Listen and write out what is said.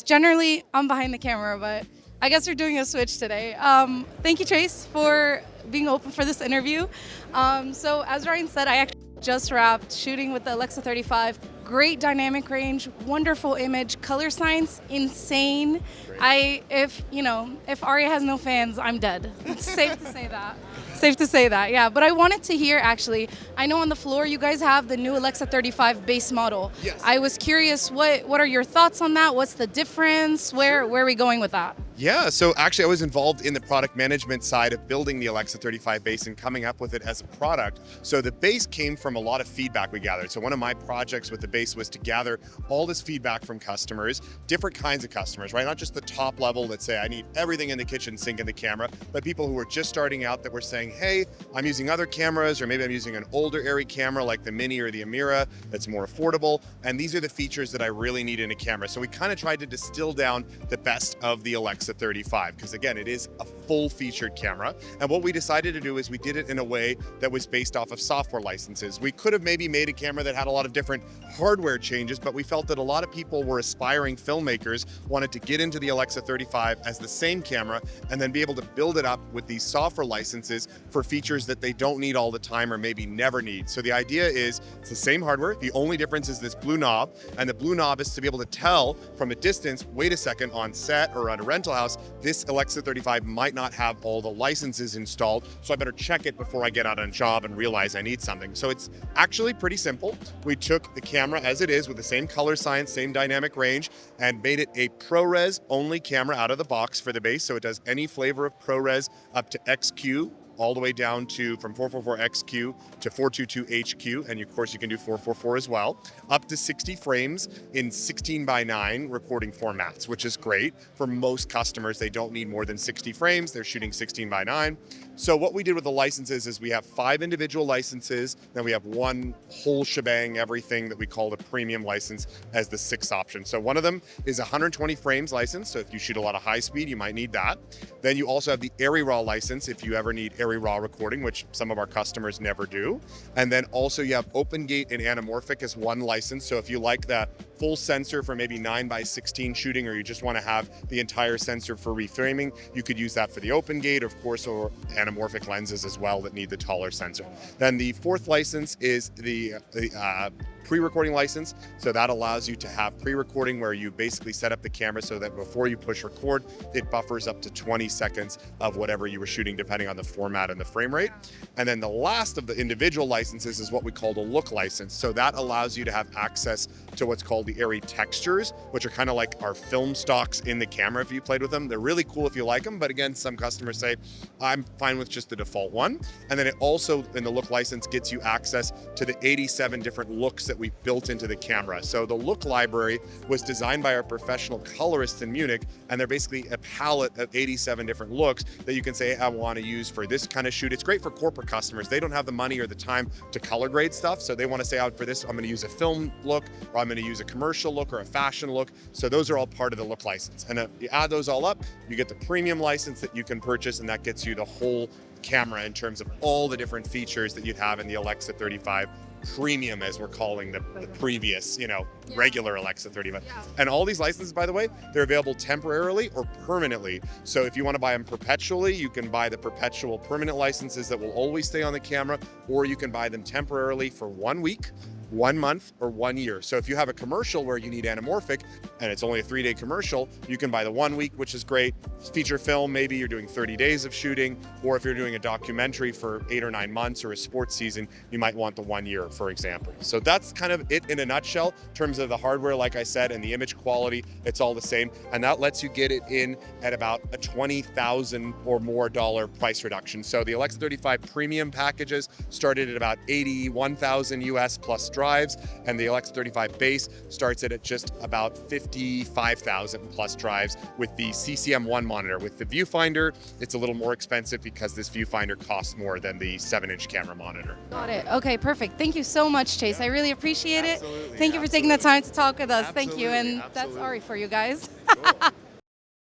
Generally, I'm behind the camera, but I guess we're doing a switch today. Thank you, Chase, for being open for this interview. So, as Ryan said, I actually just wrapped shooting with the Alexa 35. Great dynamic range, wonderful image, color science, insane. If Arri has no fans, I'm dead. It's safe to say that. Safe to say that, yeah. But I wanted to hear actually, I know on the floor you guys have the new Alexa 35 base model. Yes. I was curious, what are your thoughts on that? What's the difference? Where are we going with that? Yeah, so actually I was involved in the product management side of building the Alexa 35 base and coming up with it as a product. So the base came from a lot of feedback we gathered. So one of my projects with the base was to gather all this feedback from customers, different kinds of customers, right? Not just the top level that say, I need everything in the kitchen sink and the camera, but people who were just starting out that were saying, hey, I'm using other cameras, or maybe I'm using an older Arri camera like the Mini or the Amira that's more affordable. And these are the features that I really need in a camera. So we kind of tried to distill down the best of the Alexa 35, because again, it is a full featured camera. And what we decided to do is we did it in a way that was based off of software licenses. We could have maybe made a camera that had a lot of different hardware changes, but we felt that a lot of people were aspiring filmmakers, wanted to get into the Alexa 35 as the same camera and then be able to build it up with these software licenses for features that they don't need all the time or maybe never need. So the idea is it's the same hardware. The only difference is this blue knob, and the blue knob is to be able to tell from a distance, wait a second, on set or at a rental house, this Alexa 35 might not have all the licenses installed, so I better check it before I get out on a job and realize I need something. So it's actually pretty simple. We took the camera as it is with the same color science, same dynamic range, and made it a ProRes only camera out of the box for the base. So it does any flavor of ProRes up to XQ, all the way down to from 444XQ to 422HQ, and of course you can do 444 as well, up to 60 frames in 16:9 recording formats, which is great. For most customers, they don't need more than 60 frames. They're shooting 16:9. So what we did with the licenses is we have 5 individual licenses, then we have one whole shebang, everything that we call the premium license as the 6th option. So one of them is 120 frames license. So if you shoot a lot of high speed, you might need that. Then you also have the Arri Raw license if you ever need Arri Raw recording, which some of our customers never do. And then also you have Open Gate and Anamorphic as one license. So if you like that full sensor for maybe 9:16 shooting, or you just want to have the entire sensor for reframing, you could use that for the Open Gate, of course, or anamorphic lenses as well that need the taller sensor. Then the 4th license is the pre-recording license. So that allows you to have pre-recording where you basically set up the camera so that before you push record, it buffers up to 20 seconds of whatever you were shooting, depending on the format and the frame rate. And then the last of the individual licenses is what we call the look license. So that allows you to have access to what's called the Arri textures, which are kind of like our film stocks in the camera if you played with them. They're really cool if you like them, but again, some customers say, I'm fine with just the default one. And then it also, in the look license, gets you access to the 87 different looks that we built into the camera. So the look library was designed by our professional colorists in Munich, and they're basically a palette of 87 different looks that you can say, I want to use for this kind of shoot. It's great for corporate customers. They don't have the money or the time to color grade stuff. So they want to say, for this, I'm going to use a film look, or I'm going to use a commercial look or a fashion look. So those are all part of the look license. And if you add those all up, you get the premium license that you can purchase, and that gets you the whole camera in terms of all the different features that you'd have in the Alexa 35 Premium, as we're calling the previous, regular Alexa 35. Yeah. And all these licenses, by the way, they're available temporarily or permanently. So if you want to buy them perpetually, you can buy the perpetual permanent licenses that will always stay on the camera, or you can buy them temporarily for 1 week, 1 month, or 1 year. So if you have a commercial where you need anamorphic and it's only a 3-day commercial, you can buy the 1 week, which is great. Feature film, maybe you're doing 30 days of shooting, or if you're doing a documentary for 8 or 9 months or a sports season, you might want the 1 year, for example. So that's kind of it in a nutshell. In terms of the hardware, like I said, and the image quality, it's all the same. And that lets you get it in at about a $20,000 or more price reduction. So the Alexa 35 premium packages started at about 81,000 US plus drives, and the Alexa 35 base starts at just about 55,000 plus drives with the CCM1 monitor. With the viewfinder, it's a little more expensive because this viewfinder costs more than the 7-inch camera monitor. Got it. Okay, perfect. Thank you so much, Chase. I really appreciate it. Absolutely, Thank you for taking the time to talk with us. Thank you. Absolutely, And that's absolutely. Arri for you guys. Cool.